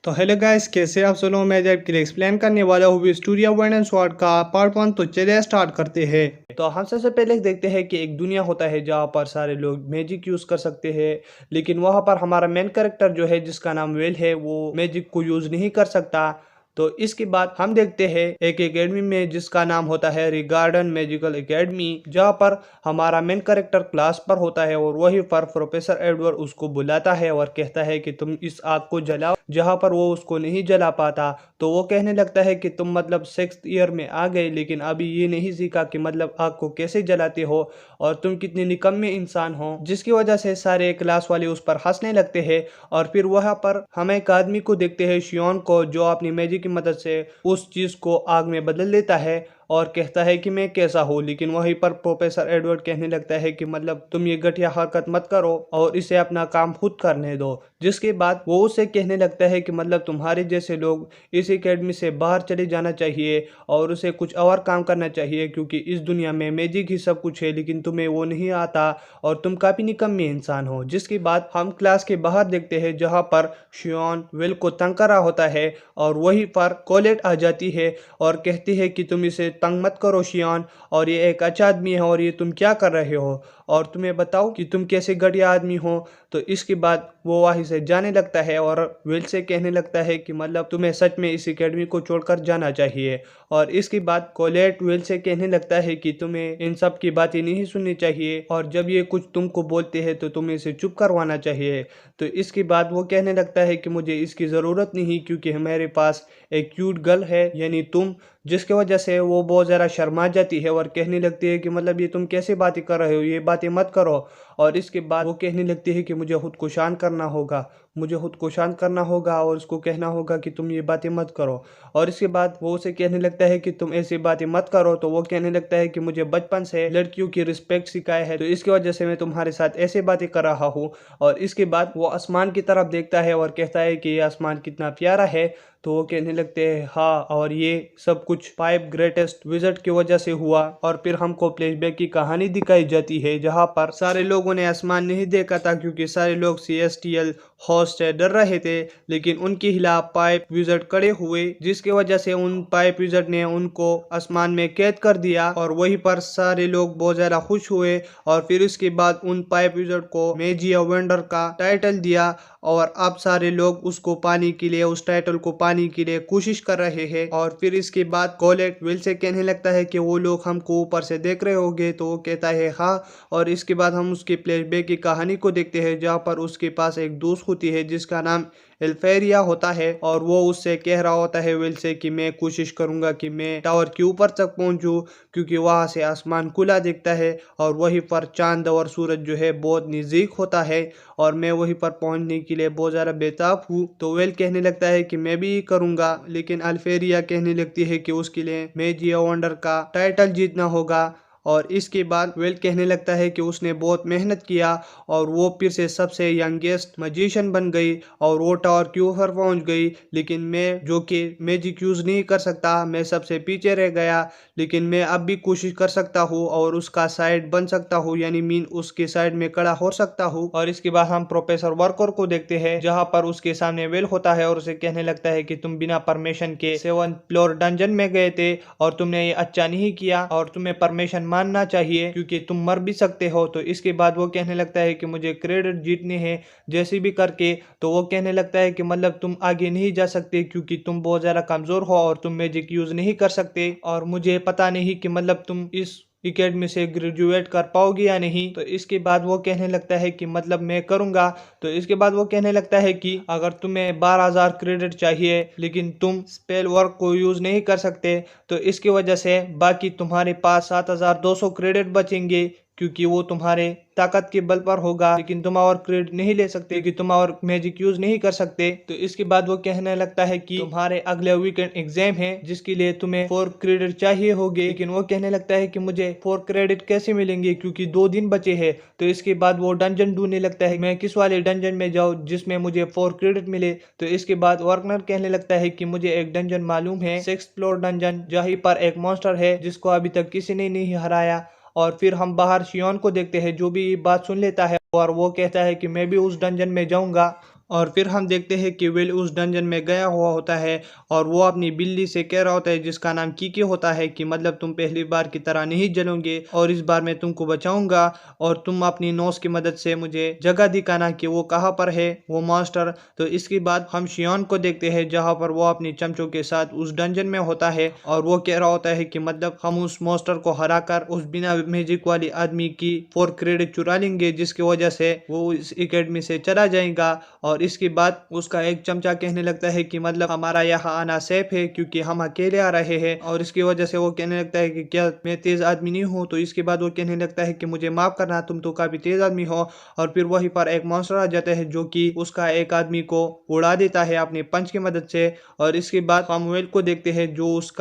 तो hello guys, कैसे आप सुनो। मैं आपके लिए एक्सप्लेन करने वाला हूँ विक्टोरिया वर्ड एंड स्वॉर्ड का पार्ट 1। तो चलिए स्टार्ट करते हैं। तो हम सबसे पहले देखते हैं कि एक दुनिया होता है जहाँ पर सारे लोग मैजिक यूज कर सकते हैं, लेकिन वहाँ पर हमारा मेन कैरेक्टर जो है जिसका नाम वेल है वो मैजिक को यूज नहीं कर सकता। तो इसके बाद हम देखते हैं एक एकेडमी में जिसका नाम होता है रिगार्डन मैजिकल एकेडमी, जहाँ पर हमारा मेन कैरेक्टर क्लास पर होता है और वहीं पर प्रोफेसर एडवर्ड उसको बुलाता है और कहता है कि तुम इस आग को जलाओ, जहाँ पर वो उसको नहीं जला पाता। तो वो कहने लगता है कि तुम मतलब 6th ईयर में आ गए लेकिन अभी ये नहीं सीखा कि मतलब आग को कैसे जलाते हो और तुम कितने निकम्मे इंसान हो, जिसकी वजह से सारे क्लास वाले उस पर हंसने लगते हैं। और फिर वहां पर हम एक आदमी को देखते हैं, शियोन को, जो अपनी मैजिक की मदद से उस चीज को आग में बदल लेता है और कहता है कि मैं कैसा हूँ। लेकिन वहीं पर प्रोफेसर एडवर्ड कहने लगता है कि मतलब तुम ये घटिया हरकत मत करो और इसे अपना काम खुद करने दो, जिसके बाद वो उसे कहने लगता है कि मतलब तुम्हारे जैसे लोग इस एकेडमी से बाहर चले जाना चाहिए और उसे कुछ और काम करना चाहिए, क्योंकि इस दुनिया में मैजिक ही सब कुछ है लेकिन तुम्हें वो नहीं आता और तुम काफी निकम्मे इंसान हो। जिसके बाद हम क्लास के बाहर देखते हैं जहाँ पर शियोन विल को तंग कर रहा होता है और वहीं पर कोलेट आ जाती है और कहती है कि तुम इसे तंग मत करो शियोन, और ये एक अच्छा आदमी है और ये तुम क्या कर रहे हो और तुम्हें बताओ कि तुम कैसे घटिया आदमी हो। तो इसके बाद वो वहीं से जाने लगता है और विल से कहने लगता है कि मतलब तुम्हें सच में इस एकेडमी को छोड़कर जाना चाहिए। और इसके बाद कोलेट विल से कहने लगता है कि तुम्हें इन सब की बातें नहीं सुननी चाहिए और जब ये कुछ तुमको बोलते हैं तो तुम्हें इसे चुप करवाना चाहिए। तो इसके बाद वो कहने लगता है कि मुझे इसकी ज़रूरत नहीं, क्योंकि हमारे पास एक क्यूट गर्ल है यानी तुम, जिसकी वजह से वो बहुत ज़्यादा शर्मा जाती है और कहने लगती है कि मतलब ये तुम कैसे बातें कर रहे हो, ये बातें मत करो। और इसके बाद वो कहने लगती है कि मुझे खुद को शांत करना होगा, मुझे खुद को शांत करना होगा और उसको कहना होगा कि तुम ये बातें मत करो। और इसके बाद वो उसे कहने लगता है कि तुम ऐसी बातें मत करो। तो वो कहने लगता है कि मुझे बचपन से लड़कियों की रिस्पेक्ट सिखाया है, तो इसकी वजह से मैं तुम्हारे साथ ऐसे बातें कर रहा हूँ। और इसके बाद वो आसमान की तरफ देखता है और कहता है कि ये आसमान कितना प्यारा है। तो वो कहने लगते हैं हाँ, और ये सब कुछ 5 ग्रेटेस्ट विजिट की वजह से हुआ। और फिर हमको फ्लैशबैक की कहानी दिखाई जाती है जहाँ पर सारे लोगों ने आसमान नहीं देखा था, क्योंकि सारे लोग CSTL हॉर्स से डर रहे थे, लेकिन उनके खिलाफ 5 विजिट खड़े हुए, जिसकी वजह से उन 5 विजिट ने उनको आसमान में कैद कर दिया और वहीं पर सारे लोग बहुत ज्यादा खुश हुए। और फिर उसके बाद उन 5 विजिट को मैजिया वेंडर का टाइटल दिया और अब सारे लोग उसको पाने के लिए, उस टाइटल को पाने के लिए कोशिश कर रहे हैं। और फिर इसके बाद कोलेट विल से कहने लगता है कि वो लोग हमको ऊपर से देख रहे होंगे। तो वो कहता है हाँ। और इसके बाद हम उसके फ्लैशबैक की कहानी को देखते हैं जहाँ पर उसके पास एक दोस्त होती है जिसका नाम एल्फेरिया होता है और वो उससे कह रहा होता है विल से कि मैं कोशिश करूंगा कि मैं टावर के ऊपर तक पहुंचूं, क्योंकि वहां से आसमान खुला दिखता है और वहीं पर चांद और सूरज जो है बहुत नज़दीक होता है और मैं वहीं पर पहुंचने के लिए बहुत ज़्यादा बेताब हूँ। तो वेल कहने लगता है कि मैं भी करूँगा, लेकिन अल्फेरिया कहने लगती है कि उसके लिए मैजिया वंडर का टाइटल जीतना होगा। और इसके बाद वेल कहने लगता है कि उसने बहुत मेहनत किया और वो फिर से सबसे यंगेस्ट मैजिशियन बन गई और वो टावर के ऊपर पहुंच गई, लेकिन मैं जो कि मैजिक यूज़ नहीं कर सकता, मैं सबसे पीछे रह गया। लेकिन मैं अब भी कोशिश कर सकता हूँ और उसका साइड बन सकता हूँ, यानी मीन उसके साइड में खड़ा हो सकता हूँ। और इसके बाद हम प्रोफेसर वर्कर को देखते हैं जहाँ पर उसके सामने वेल होता है और उसे कहने लगता है कि तुम बिना परमिशन के 7th फ्लोर डंजन में गए थे और तुमने ये अच्छा नहीं किया और तुम्हें परमिशन मानना चाहिए, क्योंकि तुम मर भी सकते हो। तो इसके बाद वो कहने लगता है कि मुझे क्रेडिट जीतने हैं जैसे भी करके। तो वो कहने लगता है कि मतलब तुम आगे नहीं जा सकते क्योंकि तुम बहुत ज़्यादा कमज़ोर हो और तुम मैजिक यूज़ नहीं कर सकते, और मुझे पता नहीं कि मतलब तुम इस एकेडमी से ग्रेजुएट कर पाओगे या नहीं। तो इसके बाद वो कहने लगता है कि मतलब मैं करूँगा। तो इसके बाद वो कहने लगता है कि अगर तुम्हें 12,000 क्रेडिट चाहिए लेकिन तुम स्पेल वर्क को यूज़ नहीं कर सकते, तो इसकी वजह से बाकी तुम्हारे पास 7,200 क्रेडिट बचेंगे, क्योंकि वो तुम्हारे ताकत के बल पर होगा, लेकिन तुम और क्रेडिट नहीं ले सकते कि तुम और मैजिक यूज नहीं कर सकते। तो इसके बाद वो कहने लगता है कि तुम्हारे अगले वीकेंड एग्जाम है जिसके लिए तुम्हें 4 क्रेडिट चाहिए होंगे, लेकिन वो कहने लगता है कि मुझे 4 क्रेडिट कैसे मिलेंगे क्योंकि 2 दिन बचे हैं। तो इसके बाद वो डंजन ढूंढने लगता है, मैं किस वाले डंजन में जाऊँ जिसमें मुझे 4 क्रेडिट मिले। तो इसके बाद वर्कनर कहने लगता है कि मुझे एक डंजन मालूम है, 6th फ्लोर डंजन, जहाँ पर एक मॉन्स्टर है जिसको अभी तक किसी ने नहीं हराया। और फिर हम बाहर शियोन को देखते हैं जो भी बात सुन लेता है और वो कहता है कि मैं भी उस डंजन में जाऊंगा। और फिर हम देखते हैं कि विल उस डंजन में गया हुआ होता है और वो अपनी बिल्ली से कह रहा होता है जिसका नाम कीकी होता है कि मतलब तुम पहली बार की तरह नहीं जलोगे और इस बार मैं तुमको बचाऊंगा और तुम अपनी नोज की मदद से मुझे जगह दिखाना कि वो कहाँ पर है वो मॉन्स्टर। तो इसके बाद हम शियोन को देखते हैं जहाँ पर वो अपनी चमचों के साथ उस डंजन में होता है और वो कह रहा होता है कि मतलब हम उस मॉन्स्टर को हरा कर उस बिना मैजिक वाली आदमी की 4 क्रेडिट चुरा लेंगे जिसकी वजह से वो इस एकेडमी से चला जाएगा। और इसके बाद उसका एक चमचा कहने लगता है कि मतलब हमारा यहाँ आना सेफ है क्योंकि हम अकेले आ रहे हैं और इसकी वजह से वो कहने लगता है कि क्या मैं तेज आदमी नहीं हूँ। तो इसके बाद वो कहने लगता है कि मुझे माफ करना तुम तो काफी तेज आदमी हो। और फिर वहीं पर एक मॉन्स्टर आ जाता है जो कि उसका एक आदमी को उड़ा देता है अपने पंच की मदद से। और इसके बाद हम वेल को देखते हैं जो उस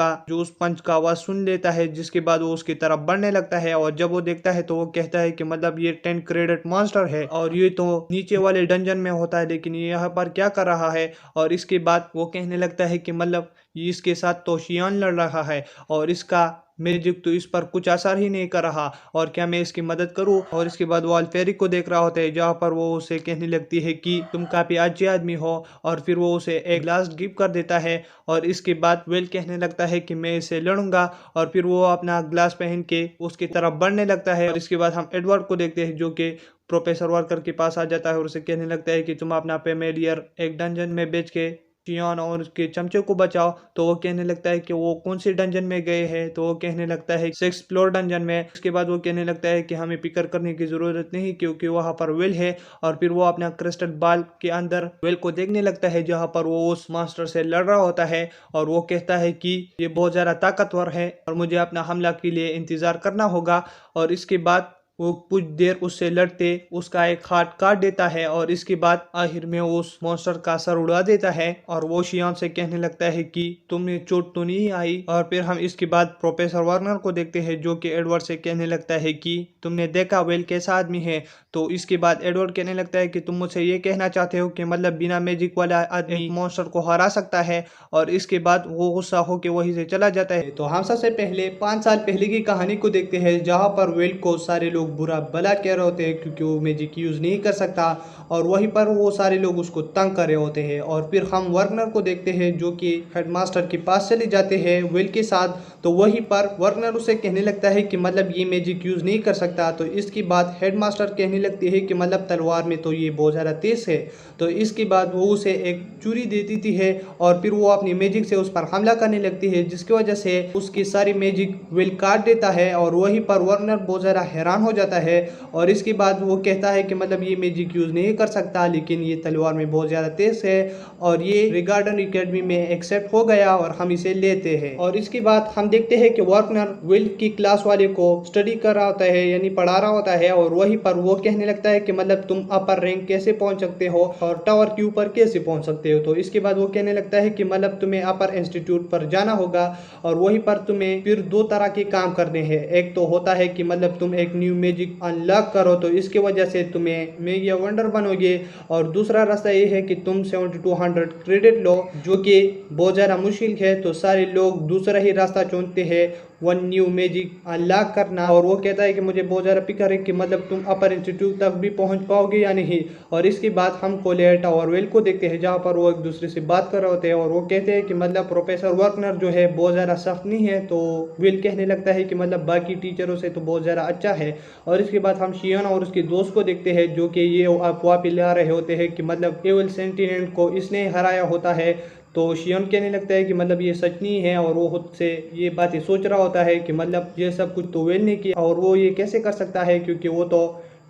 पंच का आवाज सुन लेता है जिसके बाद वो उसकी तरफ बढ़ने लगता है और जब वो देखता है तो वो कहता है कि मतलब ये 10 क्रेडिट मॉन्स्टर है और ये तो नीचे वाले डंजन में होता है लेकिन ये यहाँ पर क्या कर रहा है। और इसके बाद वो कहने लगता है कि मतलब इसके साथ तो शियान लड़ रहा है और इसका मैजिक तो इस पर कुछ असर ही नहीं कर रहा और क्या मैं इसकी मदद करूं। और इसके बाद वो अल्फेरी को देख रहा होता है जहाँ पर वो उसे कहने लगती है कि तुम काफी अच्छे आदमी हो और फिर वो उसे एक ग्लास गिफ्ट कर देता है। और इसके बाद वेल कहने लगता है कि मैं इसे लड़ूंगा और फिर वो अपना ग्लास पहन के उसकी तरफ बढ़ने लगता है। और इसके बाद हम एडवर्ड को देखते हैं जो कि प्रोफेसर वर्कर के पास आ जाता है और उसे कहने लगता है कि तुम अपना फेमिलियर एक डंजन में बेच के शियोन और उसके चमचे को बचाओ। तो वो कहने लगता है कि वो कौन सी डंजन में गए हैं। तो वो कहने लगता है 6th फ्लोर डंजन में। इसके बाद वो कहने लगता है कि हमें फिक्र करने की जरूरत नहीं क्योंकि वहां पर वेल है। और फिर वो अपना क्रिस्टल बॉल के अंदर वेल को देखने लगता है जहां पर वो उस मास्टर से लड़ रहा होता है और वो कहता है कि ये बहुत ज्यादा ताकतवर है और मुझे अपना हमला के लिए इंतजार करना होगा। और इसके बाद वो कुछ देर उससे लड़ते उसका एक हाथ काट देता है और इसके बाद आखिर में उस मॉन्स्टर का सर उड़ा देता है और वो शियान से कहने लगता है कि तुम्हें चोट तो नहीं आई। और फिर हम इसके बाद प्रोफेसर वार्नर को देखते हैं जो कि एडवर्ड से कहने लगता है कि तुमने देखा वेल कैसा आदमी है। तो इसके बाद एडवर्ड कहने लगता है कि तुम मुझसे ये कहना चाहते हो कि मतलब बिना मैजिक वाला आदमी मॉन्स्टर को हरा सकता है। और इसके बाद वो गुस्सा होकर वहीं से चला जाता है। तो हम सबसे पहले 5 साल पहले की कहानी को देखते हैं जहाँ पर वेल को सारे लोग बुरा भला कह रहे होते हैं क्योंकि वो मैजिक यूज नहीं कर सकता और वहीं पर वो सारे लोग उसको तंग कर रहे होते हैं। और फिर हम वर्नर को देखते हैं जो कि हेडमास्टर के पास चले जाते हैं वेल के साथ। तो वहीं पर वर्नर उसे कहने लगता है कि मतलब ये मैजिक यूज नहीं कर सकता। तो इसकी बात हेडमास्टर कहने लगती है कि मतलब तलवार में तो ये बहुत ज़्यादा तेज है। तो इसके बाद वो उसे एक चूरी दे देती है और फिर वो अपनी मैजिक से उस पर हमला करने लगती है जिसकी वजह से उसकी सारी मैजिक वेल काट देता है। और वहीं पर वर्नर बहुत ज़्यादा हैरान हो जाता है और इसके बाद वो कहता है कि मतलब ये मैजिक यूज नहीं कर सकता लेकिन ये तलवार में बहुत ज़्यादा तेज है और ये रिगार्डन एकेडमी में एक्सेप्ट हो गया और हम इसे लेते हैं। और इसके बाद हम देखते हैं कि वर्नर वेल की क्लास वाले को स्टडी कर रहा होता है यानी पढ़ा रहा होता है और वहीं पर वो कहने लगता है कि मतलब तुम अपर रैंक कैसे पहुंच सकते हो और टावर के ऊपर कैसे पहुंच सकते हो। तो इसके बाद वो कहने लगता है कि मतलब तुम्हें अपर इंस्टीट्यूट पर जाना होगा और वहीं पर तुम्हें फिर 2 तरह के काम करने हैं। एक तो होता है कि मतलब तुम एक न्यू मैजिक अनलॉक करो तो इसकी वजह से तुम्हें मेगा वंडर बनोगे और दूसरा रास्ता ये है कि तुम 7200 क्रेडिट लो जो कि बहुत ज़्यादा मुश्किल है। तो सारे लोग दूसरा ही रास्ता चुनते हैं 1 न्यू मैजिक अनलॉक करना। और वो कहता है कि मुझे बहुत ज़्यादा फिक्र है कि मतलब तुम अपर इंस्टीट्यूट तक भी पहुंच पाओगे या नहीं। और इसके बाद हम कोलेटा और वेल को देखते हैं जहाँ पर वो एक दूसरे से बात कर रहे होते हैं और वो कहते हैं कि मतलब प्रोफेसर वर्नर जो है बहुत ज़्यादा सख्त नहीं है। तो वेल कहने लगता है कि मतलब बाकी टीचरों से तो बहुत ज़्यादा अच्छा है। और इसके बाद हम शियान और उसके दोस्त को देखते हैं जो कि ये अफवाह फैला रहे होते हैं कि मतलब एविल सेंटिनेंट को इसने हराया होता है। तो शियोन कहने लगता है कि मतलब ये सच नहीं है और वो खुद से ये बातें सोच रहा होता है कि मतलब ये सब कुछ तो वेल ने किया और वो ये कैसे कर सकता है क्योंकि वो तो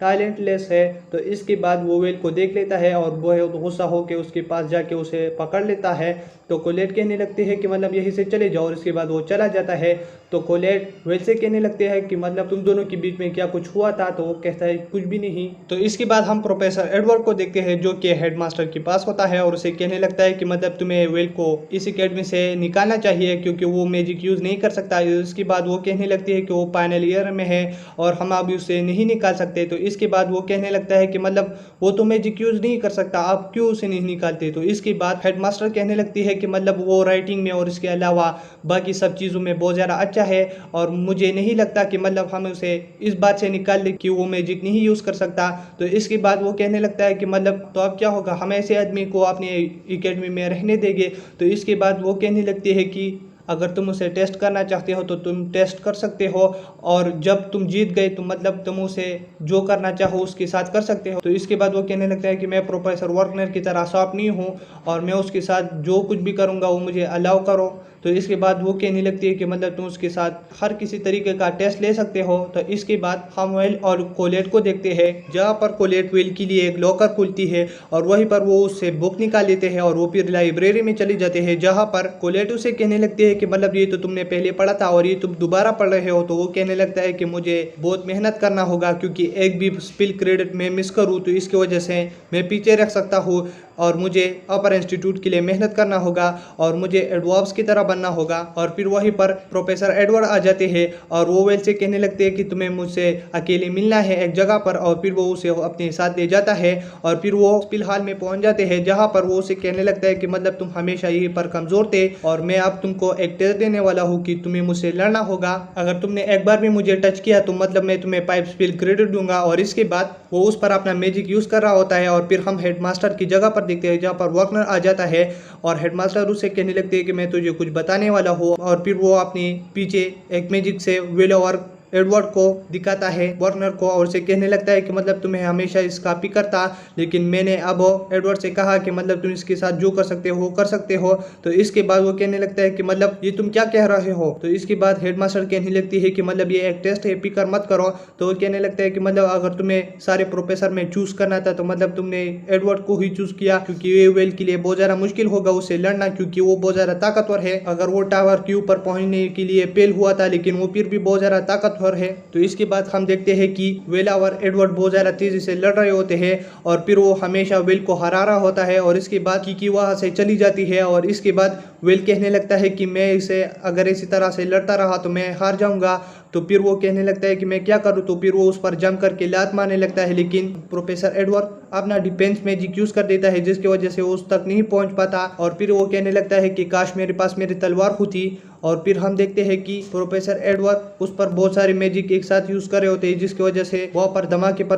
टैलेंटलेस है। तो इसके बाद वो वेल को देख लेता है और वो गुस्सा होकर उसके पास जाके उसे पकड़ लेता है। तो कोलेट कहने लगती है कि मतलब यहीं से चले जाओ और इसके बाद वो चला जाता है। तो कोलेट वेल से कहने लगते हैं कि मतलब तुम दोनों के बीच में क्या कुछ हुआ था। तो वो कहता है कुछ भी नहीं। तो इसके बाद हम प्रोफेसर एडवर्ड को देखते हैं जो कि हेडमास्टर के पास होता है और उसे कहने लगता है कि मतलब तुम्हें वेल को इस एकेडमी से निकालना चाहिए क्योंकि वो मैजिक यूज नहीं कर सकता। इसके बाद वो कहने लगती है कि वो फाइनल ईयर में है और हम अभी उसे नहीं निकाल सकते। तो इसके बाद वो कहने लगता है कि मतलब वो तो मैजिक यूज नहीं कर सकता, आप क्यों उसे नहीं निकालते। तो इसके बाद हेडमास्टर कहने लगती है कि मतलब वो राइटिंग में और इसके अलावा बाकी सब चीज़ों में बहुत ज़्यादा अच्छा है, और मुझे नहीं लगता कि मतलब हम उसे इस बात से निकाल दें कि वो मैजिक नहीं यूज़ कर सकता। तो इसके बाद वो कहने लगता है कि मतलब तो अब क्या होगा, हम ऐसे आदमी को अपने एकेडमी में रहने देंगे। तो इसके बाद वो कहने लगती है कि अगर तुम उसे टेस्ट करना चाहते हो तो तुम टेस्ट कर सकते हो, और जब तुम जीत गए तो मतलब तुम उसे जो करना चाहो उसके साथ कर सकते हो। तो इसके बाद वो कहने लगता है कि मैं प्रोफेसर वर्कनर की तरह सॉफ्ट नहीं हूँ, और मैं उसके साथ जो कुछ भी करूँगा वो मुझे अलाउ करो। तो इसके बाद वो कहने लगती है कि मतलब तुम उसके साथ हर किसी तरीके का टेस्ट ले सकते हो। तो इसके बाद हम वेल और कोलेट को देखते हैं, जहाँ पर कोलेट वेल के लिए एक लॉकर खुलती है और वहीं पर वो उससे बुक निकाल लेते हैं और वो फिर लाइब्रेरी में चले जाते हैं, जहाँ पर कोलेट उसे कहने लगती है कि मतलब ये तो तुमने पहले पढ़ा था और ये तुम दोबारा पढ़ रहे हो। तो वो कहने लगता है कि मुझे बहुत मेहनत करना होगा, क्योंकि एक भी स्पिल क्रेडिट में मिस करूँ तो इसकी वजह से मैं पीछे रख सकता हूँ, और मुझे अपर इंस्टीट्यूट के लिए मेहनत करना होगा और मुझे एडवर्ब्स की तरह बनना होगा। और फिर वहीं पर प्रोफेसर एडवर्ड आ जाते हैं और वो वेल से कहने लगते हैं कि तुम्हें मुझसे अकेले मिलना है एक जगह पर, और फिर वो उसे अपने साथ ले जाता है। और फिर वो स्पिल हॉल में पहुंच जाते हैं, जहां पर वो उसे कहने लगता है कि मतलब तुम हमेशा यहीं पर कमजोर थे और मैं अब तुमको एक टेस्ट देने वाला हूँ कि तुम्हें मुझसे लड़ना होगा। अगर तुमने एक बार भी मुझे टच किया तो मतलब मैं तुम्हें पाइप स्पिल क्रेडिट दूंगा। और इसके बाद वो उस पर अपना मैजिक यूज कर रहा होता है, और फिर हम हेडमास्टर की जगह पर देखते हैं जहाँ पर वर्कनर आ जाता है और हेडमास्टर उससे कहने लगते हैं कि मैं तुझे कुछ बताने वाला हूँ। और फिर वो अपने पीछे एक मैजिक से विल और एडवर्ड को दिखाता है वर्कनर को, और उसे कहने लगता है कि मतलब तुम्हें हमेशा इस कॉपी करता, लेकिन मैंने अब एडवर्ड से कहा कि मतलब तुम इसके साथ जो कर सकते हो कर सकते हो। तो इसके बाद वो कहने लगता है कि मतलब ये तुम क्या कह रहे हो। तो इसके बाद हेडमास्टर कहने लगती है कि मतलब ये एक टेस्ट है, फिकर मत करो। तो वो कहने लगता है कि मतलब अगर तुम्हें सारे प्रोफेसर में चूज करना था तो मतलब तुमने एडवर्ड को ही चूज किया, क्योंकि ये वेल के लिए बहुत ज़्यादा मुश्किल होगा उसे लड़ना, क्योंकि वो बहुत ज़्यादा ताकतवर है। अगर वो टावर के ऊपर पहुंचने के लिए फेल हुआ था, लेकिन वो फिर भी बहुत ज़्यादा ताकतवर है। तो इसके बाद हम देखते हैं कि वेला और एडवर्ड बहुत ज्यादा तेजी से लड़ रहे होते हैं, और फिर वो हमेशा वेल को हरा रहा होता है। और इसके बाद की वहां से चली जाती है, और इसके बाद वेल कहने लगता है कि मैं इसे अगर इसी तरह से लड़ता रहा तो मैं हार जाऊंगा। तो फिर वो कहने लगता है कि मैं क्या करूं। तो फिर वो उस पर जम करके लात मारने लगता है, लेकिन प्रोफेसर एडवर्ड अपना डिफेंस मैजिक यूज कर देता है, जिसकी वजह से वो उस तक नहीं पहुंच पाता। और फिर वो कहने लगता है कि काश मेरे पास मेरी तलवार होती। और फिर हम देखते हैं कि प्रोफेसर एडवर्ड उस पर बहुत सारे मैजिक एक साथ यूज कर रहे होते हैं, जिसकी वजह से वहाँ पर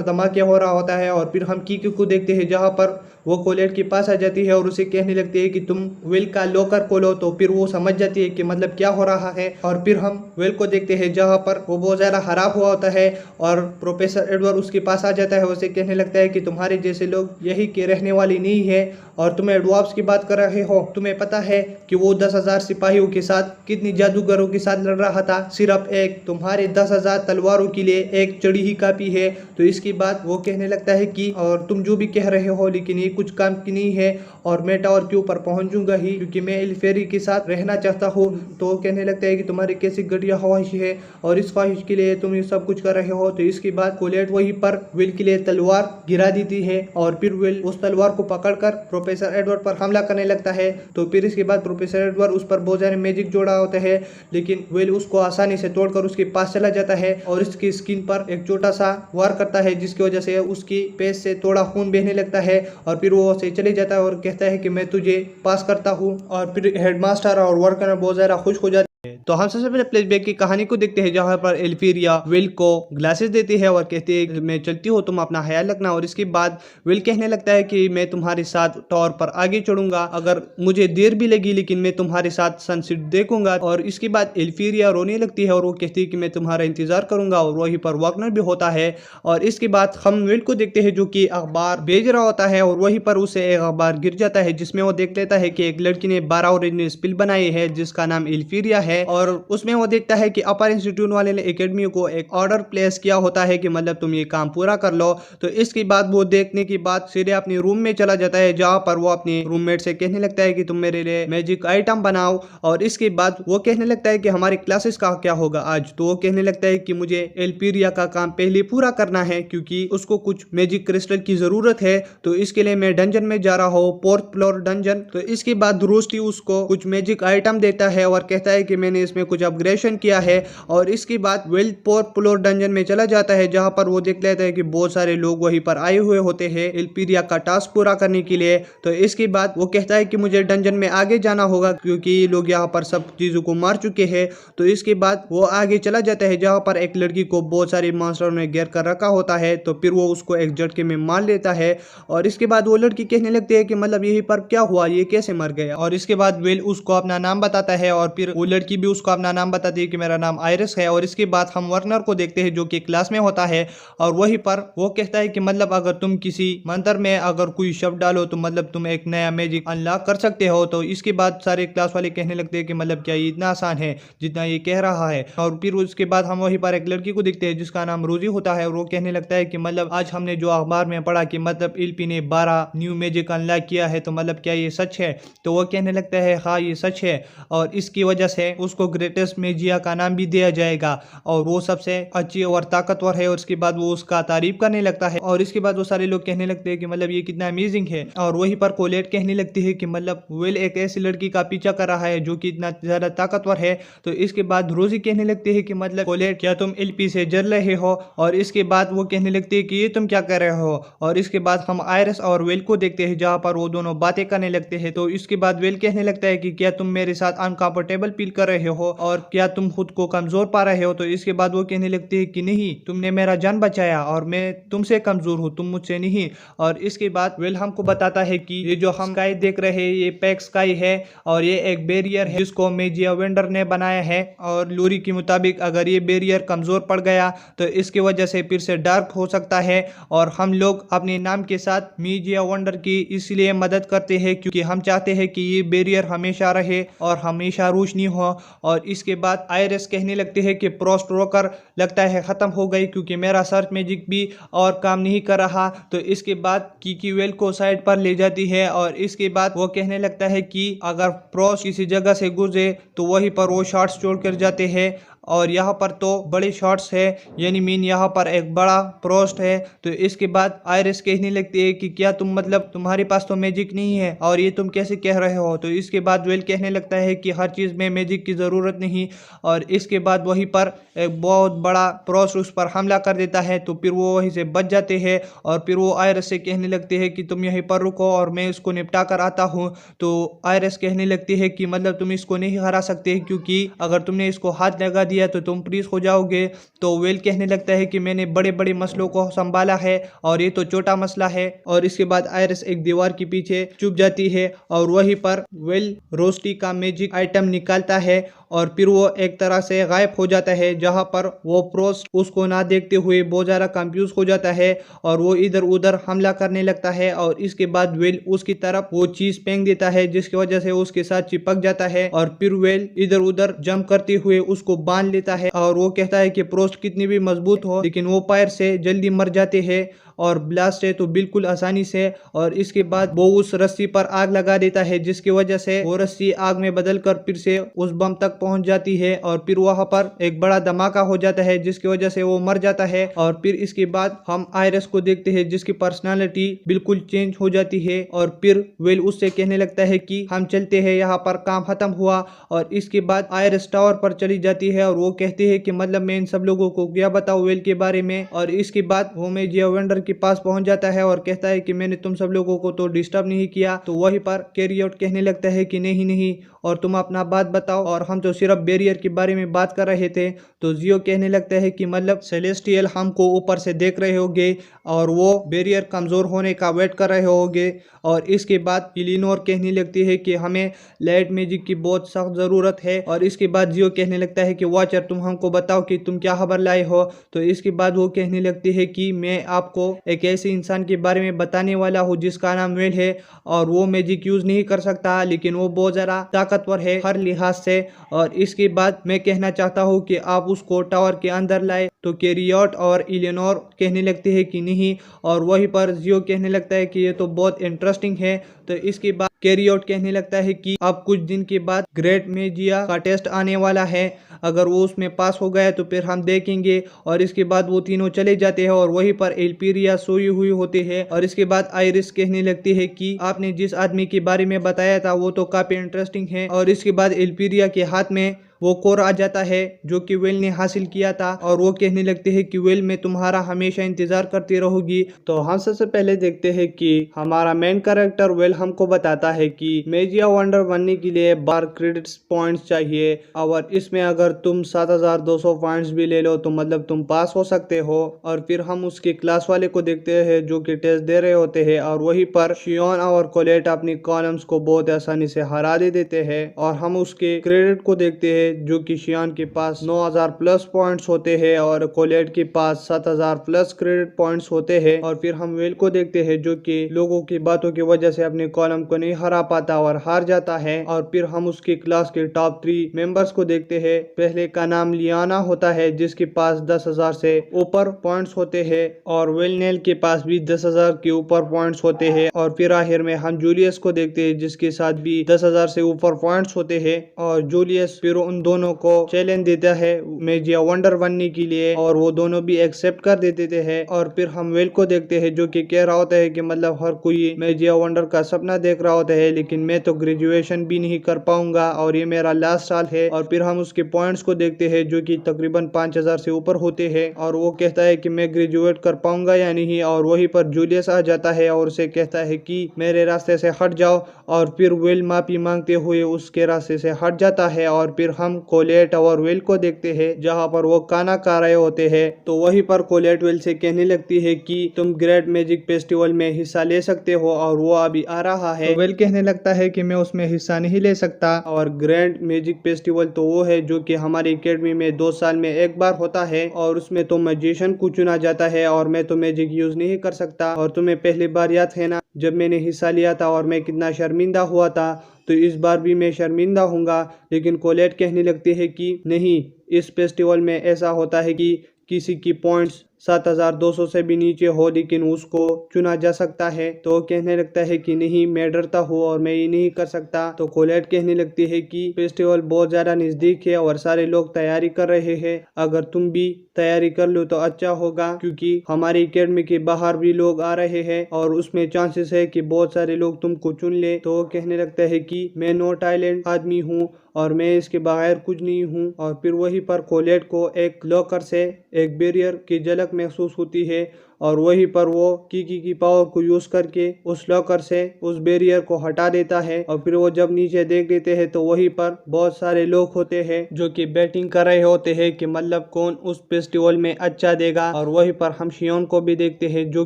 धमाके हो रहा होता है। और फिर हम कीकी को देखते हैं, जहाँ पर वो कोलेट के पास आ जाती है और उसे कहने लगती है कि तुम वेल का लॉकर खोलो। तो फिर वो समझ जाती है कि मतलब क्या हो रहा है। और फिर हम वेल को देखते हैं, जहाँ पर वो बहुत ज़्यादा खराब हुआ होता है, और प्रोफेसर एडवर्ड उसके पास आ जाता है। उसे कहने लगता है कि तुम्हारे जैसे लोग यही के रहने वाले नहीं है, और तुम एडवर्ब्स की बात कर रहे हो। तुम्हें पता है कि वो 10,000 सिपाहियों के साथ कितनी जादूगरों के साथ लड़ रहा था, सिर्फ एक तुम्हारे 10,000 तलवारों के लिए एक चढ़ी ही काफी है। तो इसकी बात वो कहने लगता है कि और तुम जो भी कह रहे हो, लेकिन ये कुछ काम की नहीं है, और मैं टावर के ऊपर पहुंचूंगा ही, क्योंकि मैं एल्फेरी के साथ रहना चाहता हूँ। तो वो कहने लगता है कि तुम्हारी कैसी घटिया ख्वाहिश है, और इस ख्वाहिश के लिए तुम ये सब कुछ कर रहे हो। तो इसके बाद कोलेट वहीं पर विल के लिए तलवार गिरा देती है, और फिर विल उस तलवार को पकड़कर प्रोफेसर एडवर्ड पर हमला करने लगता है। तो फिर इसके बाद प्रोफेसर एडवर्ड उस पर बहुत सारे मैजिक जोड़ा होता है, लेकिन विल उसको आसानी से तोड़कर उसके पास चला जाता है और इसकी स्किन पर एक छोटा सा वार करता है, जिसकी वजह से उसकी पेस से थोड़ा खून बहने लगता है। और फिर वो उसे चले जाता है और कहता है कि मैं तुझे पास करता हूँ। और फिर हेडमास्टर और वर्कर बहुत ज्यादा खुश हो जाते हैं। तो हम सबसे पहले फ्लैशबैक की कहानी को देखते हैं, जहाँ पर एल्फीरिया विल को ग्लासेस देती है और कहती है कि मैं चलती हूँ, तुम अपना ख्याल रखना। और इसके बाद विल कहने लगता है कि मैं तुम्हारे साथ टावर पर आगे चढ़ूंगा, अगर मुझे देर भी लगी लेकिन मैं तुम्हारे साथ सनसेट देखूंगा। और इसके बाद एल्फीरिया रोने लगती है और वो कहती है कि मैं तुम्हारा इंतजार करूंगा, और वहीं पर वर्कनर भी होता है। और इसके बाद हम विल को देखते हैं जो कि अखबार भेज रहा होता है, और वहीं पर उसे एक अखबार गिर जाता है, जिसमें वो देख लेता है कि एक लड़की ने 12 ओरिजिनल स्पिल बनाई है जिसका नाम एल्फीरिया है। और उसमें वो देखता है कि अपर इंस्टीट्यूट वाले ने एकेडमी को एक ऑर्डर प्लेस किया होता है कि मतलब तुम ये काम पूरा कर लो। तो इसके बाद वो देखने की बात सीधे अपने रूम में चला जाता है, जहां पर वो अपने रूममेट से कहने लगता है कि तुम मेरे लिए मैजिक आइटम बनाओ। और इसके बाद वो कहने लगता है कि हमारी क्लासेस का क्या होगा आज। तो वो कहने लगता है कि मुझे एल्फीरिया का काम पहले पूरा करना है, क्योंकि उसको कुछ मैजिक क्रिस्टल की जरूरत है। तो इसके लिए मैं डंजन में जा रहा हूँ, 4th फ्लोर डंजन। तो इसके बाद रूस्टी उसको कुछ मैजिक आइटम देता है और कहता है कि मैंने इसमें कुछ अपग्रेडेशन किया है। और इसके बाद वेल पोर डंजन में चला जाता है, जहां पर वो देख लेता है कि बहुत सारे लोग वहीं पर आए हुए होते हैं एल्पीरिया का टास्क पूरा करने के लिए। तो इसके बाद वो कहता है कि मुझे डंजन में आगे जाना होगा क्योंकि ये लोग यहाँ पर सब चीजों को मार चुके हैं। तो इसके बाद वो आगे चला जाता है, जहाँ पर एक लड़की को बहुत सारे मॉन्स्टरों ने घेर कर रखा होता है। तो फिर वो उसको एक झटके में मार लेता है। और इसके बाद वो लड़की कहने लगती है कि मतलब यहीं पर क्या हुआ, ये कैसे मर गया। और इसके बाद वेल उसको अपना नाम बताता है और फिर वो लड़की भी उसको अपना नाम बताती है कि मेरा नाम आयरिस है। और इसके बाद हम वर्नर को देखते हैं जो कि क्लास में होता है, और वहीं पर वो कहता है कि मतलब अगर तुम किसी मंत्र में अगर कोई शब्द डालो तो मतलब तुम एक नया मैजिक अनलॉक कर सकते हो। तो इसके बाद सारे क्लास वाले कहने लगते हैं कि मतलब क्या ये इतना आसान है जितना ये कह रहा है। और फिर उसके बाद हम वहीं पर एक लड़की को देखते हैं जिसका नाम रोजी होता है, और वो कहने लगता है कि मतलब आज हमने जो अखबार में पढ़ा कि मतलब एलपी ने 12 न्यू मैजिक अनलॉक किया है, तो मतलब क्या ये सच है। तो वो कहने लगता है हाँ ये सच है, और इसकी वजह से उसको ग्रेटेस्ट मेजिया का नाम भी दिया जाएगा, और वो सबसे अच्छी और ताकतवर है। और उसके बाद वो उसका तारीफ करने लगता है। और इसके बाद वो सारे लोग कहने लगते हैं कि मतलब ये कितना अमेजिंग है। और वहीं पर कोलेट कहने लगती है कि मतलब वेल एक ऐसी लड़की का पीछा कर रहा है जो कि इतना ज्यादा ताकतवर है। तो इसके बाद रोजी कहने लगती है कि मतलब कोलेट क्या तुम एलपी से जल रहे हो। और इसके बाद वो कहने लगती है कि ये तुम क्या कर रहे हो। और इसके बाद हम आयरिस और वेल को देखते हैं जहां पर वो दोनों बातें करने लगते हैं। तो इसके बाद वेल कहने लगता है कि क्या तुम मेरे साथ अनकंफर्टेबल फील कर रहे हो और क्या तुम खुद को कमजोर पा रहे हो। तो इसके बाद वो कहने लगती है कि नहीं, तुमने मेरा जान बचाया और मैं तुमसे कमजोर हूँ, तुम मुझसे नहीं। और इसके बाद वेल हमको बताता है कि ये जो हम स्काई देख रहे हैं ये पैक स्काई है, और ये एक बैरियर है जिसको मेजिया वेंडर ने बनाया है। और लूरी के मुताबिक अगर ये बैरियर कमजोर पड़ गया तो इसकी वजह से फिर से डार्क हो सकता है, और हम लोग अपने नाम के साथ मेजिया वंडर की इसलिए मदद करते हैं क्योंकि हम चाहते हैं कि ये बैरियर हमेशा रहे और हमेशा रोशनी हो। और इसके बाद आयरिस कहने लगते हैं कि फ्रॉस्ट रोकर लगता है खत्म हो गई क्योंकि मेरा सर्च मैजिक भी और काम नहीं कर रहा। तो इसके बाद कीकी वेल को साइड पर ले जाती है, और इसके बाद वो कहने लगता है कि अगर फ्रॉस्ट किसी जगह से गुजरे तो वहीं पर वो शॉट्स छोड़ कर जाते हैं, और यहाँ पर तो बड़े शॉट्स है, यानी मीन यहाँ पर एक बड़ा फ्रॉस्ट है। तो इसके बाद आयरिस कहने लगती है कि क्या तुम मतलब तुम्हारे पास तो मैजिक नहीं है और ये तुम कैसे कह रहे हो। तो इसके बाद वेल कहने लगता है कि हर चीज़ में मैजिक की ज़रूरत नहीं। और इसके बाद वहीं पर एक बहुत बड़ा फ्रॉस्ट उस पर हमला कर देता है। तो फिर वो वहीं से बच जाते हैं, और फिर वो आयरिस से कहने लगते हैं कि तुम यहीं पर रुको और मैं इसको निपटा कर आता हूँ। तो आयरिस कहने लगती है कि मतलब तुम इसको नहीं हरा सकते क्योंकि अगर तुमने इसको हाथ लगा दिया तो तुम फ्रीज हो जाओगे। तो वेल कहने लगता है कि मैंने बड़े बड़े मसलों को संभाला है और ये तो छोटा मसला है। और इसके बाद आयरिस एक दीवार के पीछे छुप जाती है, और वहीं पर वेल रोस्टी का मैजिक आइटम निकालता है, और फिर वो एक तरह से गायब हो जाता है, जहां पर वो फ्रॉस्ट उसको ना देखते हुए बहुत ज़्यादा कंफ्यूज हो जाता है, और वो इधर उधर हमला करने लगता है। और इसके बाद वेल उसकी तरफ वो चीज फेंक देता है जिसकी वजह से उसके साथ चिपक जाता है, और फिर वेल इधर उधर जंप करते हुए उसको बांध लेता है। और वो कहता है कि फ्रॉस्ट कितनी भी मजबूत हो लेकिन वो फायर से जल्दी मर जाते हैं, और ब्लास्ट है तो बिल्कुल आसानी से। और इसके बाद वो उस रस्सी पर आग लगा देता है जिसकी वजह से वो रस्सी आग में बदलकर फिर से उस बम तक पहुंच जाती है, और फिर वहां पर एक बड़ा धमाका हो जाता है जिसकी वजह से वो मर जाता है। और फिर इसके बाद हम आयरिस को देखते हैं जिसकी पर्सनालिटी बिल्कुल चेंज हो जाती है, और फिर वेल उससे कहने लगता है कि हम चलते हैं, यहाँ पर काम खत्म हुआ। और इसके बाद आयरिस टावर पर चली जाती है, और वो कहती है कि मतलब मैं इन सब लोगों को क्या बताऊं वेल के बारे में। और इसके बाद वो मेजिया वेंडर के पास पहुंच जाता है और कहता है कि मैंने तुम सब लोगों को तो डिस्टर्ब नहीं किया। तो वहीं पर कैरी आउट कहने लगता है कि नहीं नहीं, और तुम अपना बात बताओ, और हम तो सिर्फ बैरियर के बारे में बात कर रहे थे। तो जियो कहने लगता है कि मतलब सेलेस्टियल हमको ऊपर से देख रहे होंगे और वो बैरियर कमजोर होने का वेट कर रहे होंगे। और इसके बाद इलिनोर कहने लगती है कि हमें लाइट मैजिक की बहुत सख्त ज़रूरत है। और इसके बाद जियो कहने लगता है कि वॉचर तुम हमको बताओ कि तुम क्या खबर लाए हो। तो इसके बाद वो कहने लगती है कि मैं आपको एक ऐसे इंसान के बारे में बताने वाला हूँ जिसका नाम वेल है, और वो मैजिक यूज़ नहीं कर सकता लेकिन वो बहुत ज़्यादा ताकतवर है हर लिहाज से। और इसके बाद मैं कहना चाहता हूँ कि आप उसको टावर के अंदर लाए। तो कैरियट और इलेनोर कहने लगते हैं कि नहीं, और वहीं पर जियो कहने लगता है कि ये तो बहुत इंटरेस्टिंग है। तो इसके बाद कैरियट कहने लगता है कि अब कुछ दिन के बाद ग्रेट मेजिया का टेस्ट आने वाला है, अगर वो उसमें पास हो गया तो फिर हम देखेंगे। और इसके बाद वो तीनों चले जाते हैं, और वहीं पर एल्पीरिया सोई हुई होती है। और इसके बाद आयरिस कहने लगती है कि आपने जिस आदमी के बारे में बताया था वो तो काफी इंटरेस्टिंग है। और इसके बाद एल्पीरिया के हाथ में वो कोर आ जाता है जो कि वेल ने हासिल किया था और वो कहने लगते हैं कि वेल मैं तुम्हारा हमेशा इंतजार करती रहूंगी। तो हम सबसे पहले देखते हैं कि हमारा मेन कैरेक्टर वेल हमको बताता है कि मेजिया वंडर बनने के लिए बार क्रेडिट्स पॉइंट्स चाहिए और इसमें अगर तुम 7200 पॉइंट्स भी ले लो तो मतलब तुम पास हो सकते हो। और फिर हम उसके क्लास वाले को देखते हैं जो कि टेस्ट दे रहे होते हैं और वहीं पर शियोन और कोलेट अपनी कॉलम्स को बहुत आसानी से हरा दे देते हैं। और हम उसके क्रेडिट को देखते हैं जो कि शियोन के पास 9000 प्लस पॉइंट्स होते हैं और कोलेट के पास 7000 प्लस क्रेडिट पॉइंट्स होते हैं। और फिर हम वेल को देखते हैं जो कि लोगों की बातों की वजह से अपने कॉलम को नहीं हरा पाता और हार जाता है। और फिर हम उसकी क्लास के टॉप 3 मेंबर्स को देखते हैं। पहले का नाम लियाना होता है जिसके पास 10,000 से ऊपर पॉइंट्स होते हैं और वेलनेल के पास भी 10,000 के ऊपर पॉइंट्स होते हैं। और फिर आखिर में हम जूलियस को देखते हैं जिसके साथ भी 10,000 से ऊपर पॉइंट्स होते हैं। और जूलियस फिर उन दोनों को चैलेंज देता है मेजिया वंडर बनने के लिए और वो दोनों भी एक्सेप्ट कर देते हैं। और फिर हम वेल को देखते हैं जो कि कह रहा होता है कि मतलब हर कोई मेजिया वंडर का सपना देख रहा होता है लेकिन मैं तो ग्रेजुएशन भी नहीं कर पाऊंगा और ये मेरा लास्ट साल है। और फिर हम उसके पॉइंट्स को देखते हैं जो कि तकरीबन 5000 से ऊपर होते हैं और वो कहता है कि मैं ग्रेजुएट कर पाऊंगा या नहीं। और वहीं पर जूलियस आ जाता है और उसे कहता है कि मेरे रास्ते से हट जाओ। और फिर वेल माफी मांगते हुए उसके रास्ते से हट जाता है। और फिर हम कोलेट और वेल को देखते हैं जहाँ पर वो खाना खा रहे होते हैं। तो वहीं पर कोलेट वेल से कहने लगती है कि तुम ग्रेट मैजिक फेस्टिवल में हिस्सा ले सकते हो और वो अभी आ रहा है। तो वेल कहने लगता है कि मैं उसमें हिस्सा नहीं ले सकता। और ग्रैंड मैजिक फेस्टिवल तो वो है जो कि हमारी एकेडमी में 2 साल में एक बार होता है और उसमें तो मैजिशियन को चुना जाता है और मैं तो मैजिक यूज नहीं कर सकता। और तुम्हें पहली बार याद है ना जब मैंने हिस्सा लिया था और मैं कितना शर्मिंदा हुआ था, तो इस बार भी मैं शर्मिंदा हूँगा। लेकिन कोलेट कहने लगती है कि नहीं, इस फेस्टिवल में ऐसा होता है कि किसी की पॉइंट्स 7200 से भी नीचे हो लेकिन उसको चुना जा सकता है। तो कहने लगता है कि नहीं, मैं डरता हूँ और मैं ये नहीं कर सकता। तो कोलेट कहने लगती है कि फेस्टिवल बहुत ज्यादा नजदीक है और सारे लोग तैयारी कर रहे हैं, अगर तुम भी तैयारी कर लो तो अच्छा होगा क्योंकि हमारी एकेडमी के बाहर भी लोग आ रहे हैं और उसमें चांसेस है कि बहुत सारे लोग तुमको चुन ले। तो कहने लगता है कि मैं नो टैलेंट आदमी हूँ और मैं इसके बगैर कुछ नहीं हूँ। और फिर वहीं पर कोलेट को एक लॉकर से एक बैरियर की झलक महसूस होती है और वहीं पर वो की पावर को यूज करके उस लॉकर से उस बैरियर को हटा देता है। और फिर वो जब नीचे देख लेते हैं तो वहीं पर बहुत सारे लोग होते हैं जो कि बैटिंग कर रहे होते हैं कि मतलब कौन उस फेस्टिवल में अच्छा देगा। और वहीं पर हम शियोन को भी देखते हैं जो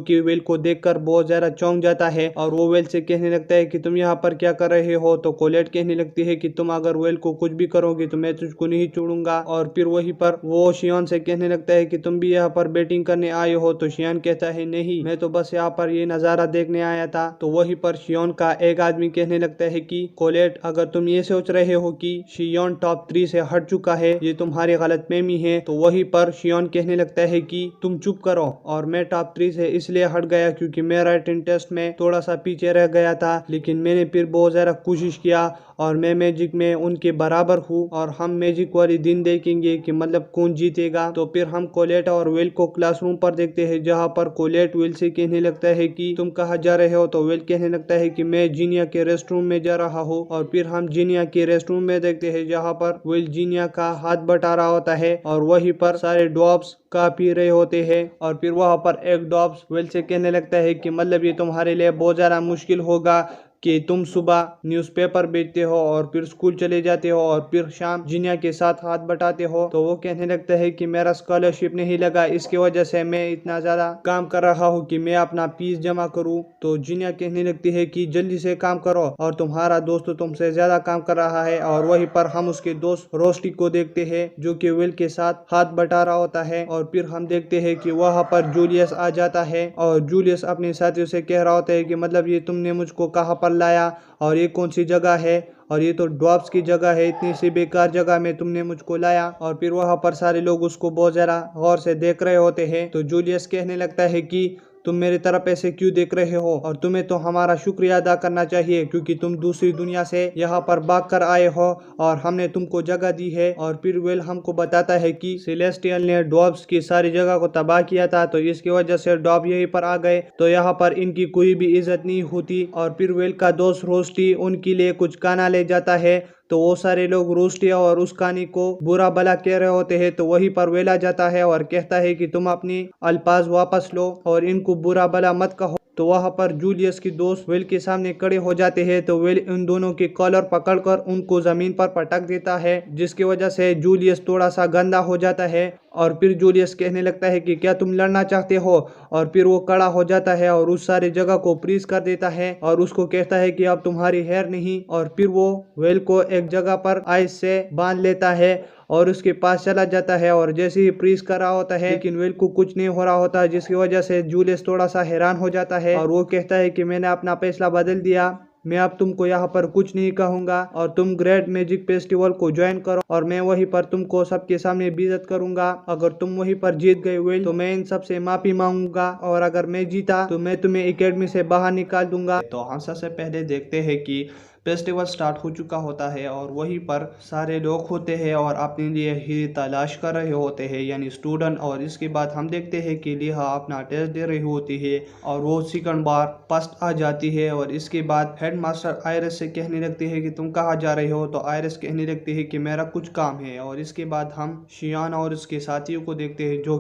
कि वेल को देखकर बहुत ज्यादा चौंक जाता है और वो वेल से कहने लगता है कि तुम यहाँ पर क्या कर रहे हो। तो कोलेट कहने लगती है कि तुम अगर वेल को कुछ भी करोगे तो मैं तुझको नहीं छोड़ूंगा। और फिर वहीं पर वो शियोन से कहने लगता है कि तुम भी यहाँ पर बैटिंग करने आए हो। तो शियोन कहता है नहीं, मैं तो बस यहाँ पर ये नजारा देखने आया था। तो वहीं पर शियोन का एक आदमी कहने लगता है कि कोलेट, अगर तुम ये सोच रहे हो कि शियोन टॉप 3 से हट चुका है, ये तुम्हारी गलतफहमी है। तो वहीं पर शियोन कहने लगता है कि तुम चुप करो और मैं टॉप 3 से इसलिए हट गया क्योंकि मैं राइटिंग टेस्ट में थोड़ा सा पीछे रह गया था, लेकिन मैंने फिर बहुत ज्यादा कोशिश किया और मैं मैजिक में उनके बराबर हूँ और हम मैजिक वाली दिन देखेंगे कि मतलब कौन जीतेगा। तो फिर हम कोलेट और वेल को क्लासरूम पर देखते हैं जहाँ पर कोलेट वेल से कहने लगता है कि तुम कहाँ जा रहे हो। तो वेल कहने लगता है कि मैं जीनिया के रेस्ट रूम में जा रहा हूँ। और फिर हम जीनिया के रेस्ट रूम में देखते हैं जहाँ पर वेल जीनिया का हाथ बटा रहा होता है और वहीं पर सारे ड्वार्फ्स का पी रहे होते हैं। और फिर वहाँ पर एक ड्वार्फ वेल से कहने लगता है कि मतलब ये तुम्हारे लिए बहुत ज्यादा मुश्किल होगा कि तुम सुबह न्यूज़पेपर बेचते हो और फिर स्कूल चले जाते हो और फिर शाम जीनिया के साथ हाथ बटाते हो। तो वो कहने लगता है कि मेरा स्कॉलरशिप नहीं लगा, इसकी वजह से मैं इतना ज्यादा काम कर रहा हूँ कि मैं अपना फीस जमा करूँ। तो जीनिया कहने लगती है कि जल्दी से काम करो और तुम्हारा दोस्त तुमसे ज्यादा काम कर रहा है। और वहीं पर हम उसके दोस्त रोस्टी को देखते हैं जो कि वेल के साथ हाथ बटा रहा होता है। और फिर हम देखते हैं कि वहाँ पर जूलियस आ जाता है और जूलियस अपने साथियों से कह रहा होता है कि मतलब ये तुमने मुझको कहाँ पर लाया और ये कौन सी जगह है और ये तो ड्वार्फ्स की जगह है, इतनी सी बेकार जगह में तुमने मुझको लाया। और फिर वहाँ पर सारे लोग उसको बहुत ज्यादा गौर से देख रहे होते हैं। तो जूलियस कहने लगता है कि तुम मेरी तरफ ऐसे क्यों देख रहे हो और तुम्हें तो हमारा शुक्रिया अदा करना चाहिए क्योंकि तुम दूसरी दुनिया से यहाँ पर भाग कर आए हो और हमने तुमको जगह दी है। और फिर वेल हमको बताता है कि सेलेस्टियल ने ड्वार्फ्स की सारी जगह को तबाह किया था, तो इसकी वजह से ड्वार्फ यहीं पर आ गए, तो यहाँ पर इनकी कोई भी इज्जत नहीं होती। और फिर वेल का दोस्त रोस्टी उनके लिए कुछ खाना ले जाता है। तो वो सारे लोग रूस्टिया और उस कहानी को बुरा भला कह रहे होते हैं। तो वहीं पर वेल आ जाता है और कहता है कि तुम अपनी अल्फाज वापस लो और इनको बुरा भला मत कहो। तो वहां पर जूलियस की दोस्त वेल के सामने खड़े हो जाते हैं। तो वेल उन दोनों के कॉलर पकड़कर उनको जमीन पर पटक देता है, जिसकी वजह से जूलियस थोड़ा सा गंदा हो जाता है। और फिर जूलियस कहने लगता है कि क्या तुम लड़ना चाहते हो, और फिर वो खड़ा हो जाता है और उस सारी जगह को फ्रीज कर देता है और उसको कहता है कि अब तुम्हारी हेयर नहीं। और फिर वो वेल को एक जगह पर आइस से बांध लेता है और उसके पास चला जाता है और जैसे ही फ्रीज कर रहा होता है लेकिन वेल को कुछ नहीं हो रहा होता, जिसकी वजह से जूलियस थोड़ा सा हैरान हो जाता है और वो कहता है कि मैंने अपना फैसला बदल दिया, मैं अब तुमको यहाँ पर कुछ नहीं कहूंगा और तुम ग्रेट मैजिक फेस्टिवल को ज्वाइन करो और मैं वहीं पर तुमको सबके सामने बेइज्जत करूंगा। अगर तुम वहीं पर जीत गए वेल तो मैं इन सब से माफी मांगूंगा और अगर मैं जीता तो मैं तुम्हें एकेडमी से बाहर निकाल दूंगा। तो हम सबसे पहले देखते हैं कि फेस्टिवल स्टार्ट हो चुका होता है और वहीं पर सारे लोग होते हैं और अपने लिए ही तलाश कर रहे होते हैं यानी स्टूडेंट। और इसके बाद हम देखते हैं कि लिहा अपना टेस्ट दे रही होती है और वो सेकंड बार फर्स्ट आ जाती है। और इसके बाद हेडमास्टर आयरिस से कहने लगती है कि तुम कहाँ जा रहे हो, तो आयरिस कहने लगती है कि मेरा कुछ काम है। और इसके बाद हम शियान और उसके साथियों को देखते हैं जो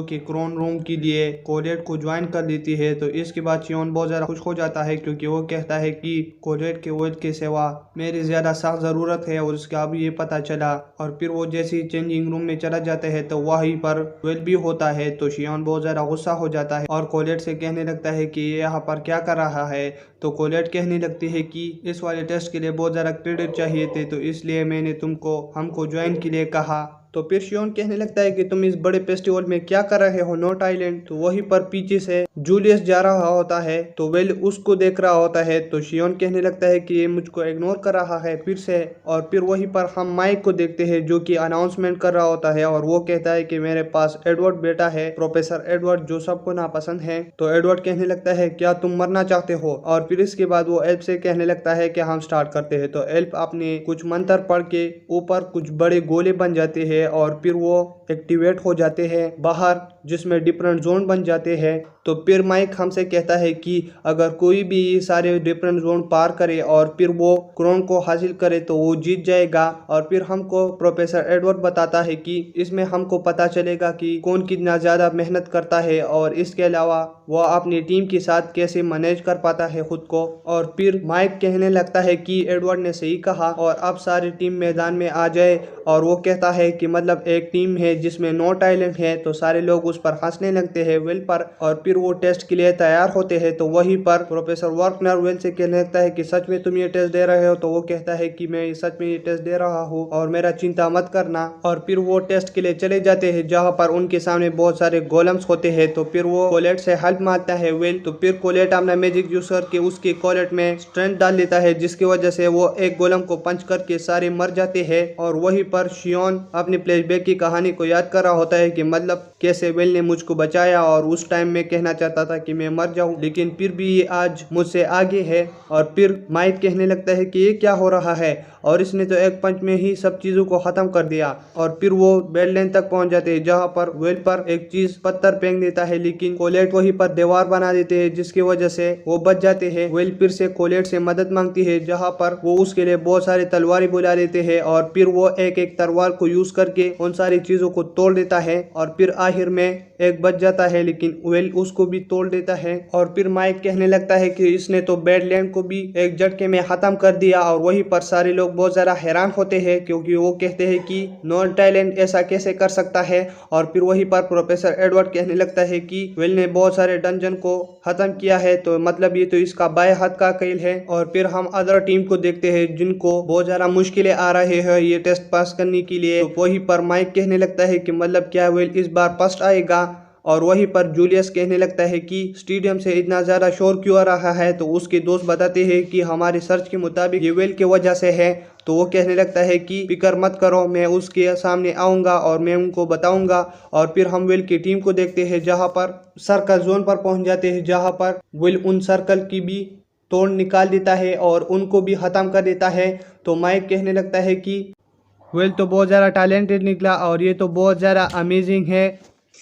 कि क्रोन रूम के लिए कोलेट को ज्वाइन कर लेती है। तो इसके बाद शियान बहुत ज़्यादा खुश हो जाता है क्योंकि वो कहता है कि कोलेट के सिवा मेरी ज्यादा सख्त जरूरत है और उसका अभी ये पता चला। और फिर वो जैसे ही चेंजिंग रूम में चला जाता है तो वहीं पर वेल भी होता है। तो शियान बहुत ज्यादा गुस्सा हो जाता है और कोलेट से कहने लगता है कि ये यहाँ पर क्या कर रहा है। तो कोलेट कहने लगती है कि इस वाले टेस्ट के लिए बहुत ज्यादा क्रेडिट चाहिए थे तो इसलिए मैंने हमको ज्वाइन के लिए कहा। तो फिर शियोन कहने लगता है कि तुम इस बड़े फेस्टिवल में क्या कर रहे हो नॉट आइलैंड। तो वहीं पर पीछे से जूलियस जा रहा होता है तो वेल उसको देख रहा होता है। तो शियोन कहने लगता है कि ये मुझको इग्नोर कर रहा है फिर से। और फिर वहीं पर हम माइक को देखते हैं जो कि अनाउंसमेंट कर रहा होता है और वो कहता है कि मेरे पास एडवर्ड बेटा है, प्रोफेसर एडवर्ड, जो सबको नापसंद है। तो एडवर्ड कहने लगता है क्या तुम मरना चाहते हो। और फिर इसके बाद वो एल्फ से कहने लगता है कि हम स्टार्ट करते हैं। तो एल्फ अपने कुछ मंत्र पढ़ के ऊपर कुछ बड़े गोले बन जाते हैं और फिर वो एक्टिवेट हो जाते हैं बाहर, जिसमें डिफरेंट जोन बन जाते हैं। तो फिर माइक हमसे कहता है कि अगर कोई भी सारे डिफरेंट जोन पार करे और फिर वो क्रोन को हासिल करे तो वो जीत जाएगा। और फिर हमको प्रोफेसर एडवर्ड बताता है कि इसमें हमको पता चलेगा कि कौन कितना ज़्यादा मेहनत करता है और इसके अलावा वो अपनी टीम के साथ कैसे मैनेज कर पाता है खुद को। और फिर माइक कहने लगता है कि एडवर्ड ने सही कहा और अब सारी टीम मैदान में आ जाए। और वो कहता है कि मतलब एक टीम है जिसमें नॉट आइलैंड है। तो सारे लोग उस पर हंसने लगते हैं वेल पर और फिर वो टेस्ट के लिए तैयार होते हैं। तो वहीं पर प्रोफेसर वर्कनर वेल से कहने लगता है कि सच में तुम ये टेस्ट दे रहे हो। तो वो कहता है कि मैं सच में ये टेस्ट दे रहा हूँ और मेरा चिंता मत करना। और फिर वो टेस्ट के लिए चले जाते हैं जहाँ पर उनके सामने बहुत सारे गोलम्स होते हैं। तो फिर वो कोलेट से हेल्प मांगता है वेल। तो फिर कोलेट अपना मैजिक यूज करके उसके कोलेट में स्ट्रेंथ डाल देता है, जिसकी वजह से वो एक गोलम को पंच करके सारे मर जाते हैं। और वहीं पर शियोन अपनी फ्लैशबैक की कहानी को याद कर रहा होता है कि मतलब कैसे वेल ने मुझको बचाया और उस टाइम में कहना चाहता था कि मैं मर जाऊं लेकिन फिर भी ये आज मुझसे आगे है। और फिर माइक कहने लगता है कि ये क्या हो रहा है और इसने तो एक पंच में ही सब चीजों को खत्म कर दिया। और फिर वो बेडलैंड तक पहुंच जाते हैं जहां पर वेल पर एक चीज पत्थर फेंक देता है लेकिन कोलेट वहीं पर दीवार बना देते हैं, जिसकी वजह से वो बच जाते हैं। वेल फिर से कोलेट से मदद मांगती है जहां पर वो उसके लिए बहुत सारे तलवारें बुला देते हैं और फिर वो एक एक तलवार को यूज करके उन सारी चीजों को तोड़ देता है। और फिर आखिर में एक बच जाता है लेकिन वेल उसको भी तोड़ देता है। और फिर माइक कहने लगता है कि इसने तो बेडलैंड को भी एक झटके में खत्म कर दिया। और वहीं पर सारे लोग बहुत ज्यादा हैरान होते हैं क्योंकि वो कहते हैं कि नॉट आइलैंड ऐसा कैसे कर सकता है। और फिर वहीं पर प्रोफेसर एडवर्ड कहने लगता है कि वेल ने बहुत सारे डंजन को खत्म किया है तो मतलब ये तो इसका बाएं हाथ का खेल है। और फिर हम अदर टीम को देखते हैं जिनको बहुत ज्यादा मुश्किलें आ रहे हैं ये टेस्ट पास करने के लिए। तो वहीं पर माइक कहने लगता है कि मतलब क्या वेल इस बार फर्स्ट आएगा। और वहीं पर जूलियस कहने लगता है कि स्टेडियम से इतना ज़्यादा शोर क्यों आ रहा है। तो उसके दोस्त बताते हैं कि हमारी सर्च के मुताबिक ये वेल की वजह से है। तो वो कहने लगता है कि फिक्र मत करो, मैं उसके सामने आऊँगा और मैं उनको बताऊँगा। और फिर हम वेल की टीम को देखते हैं जहाँ पर सर्कल जोन पर पहुँच जाते हैं जहाँ पर वेल उन सर्कल की भी तोड़ निकाल देता है और उनको भी ख़त्म कर देता है। तो माइक कहने लगता है कि वेल तो बहुत ज़्यादा टैलेंटेड निकला और ये तो बहुत ज़्यादा अमेजिंग है।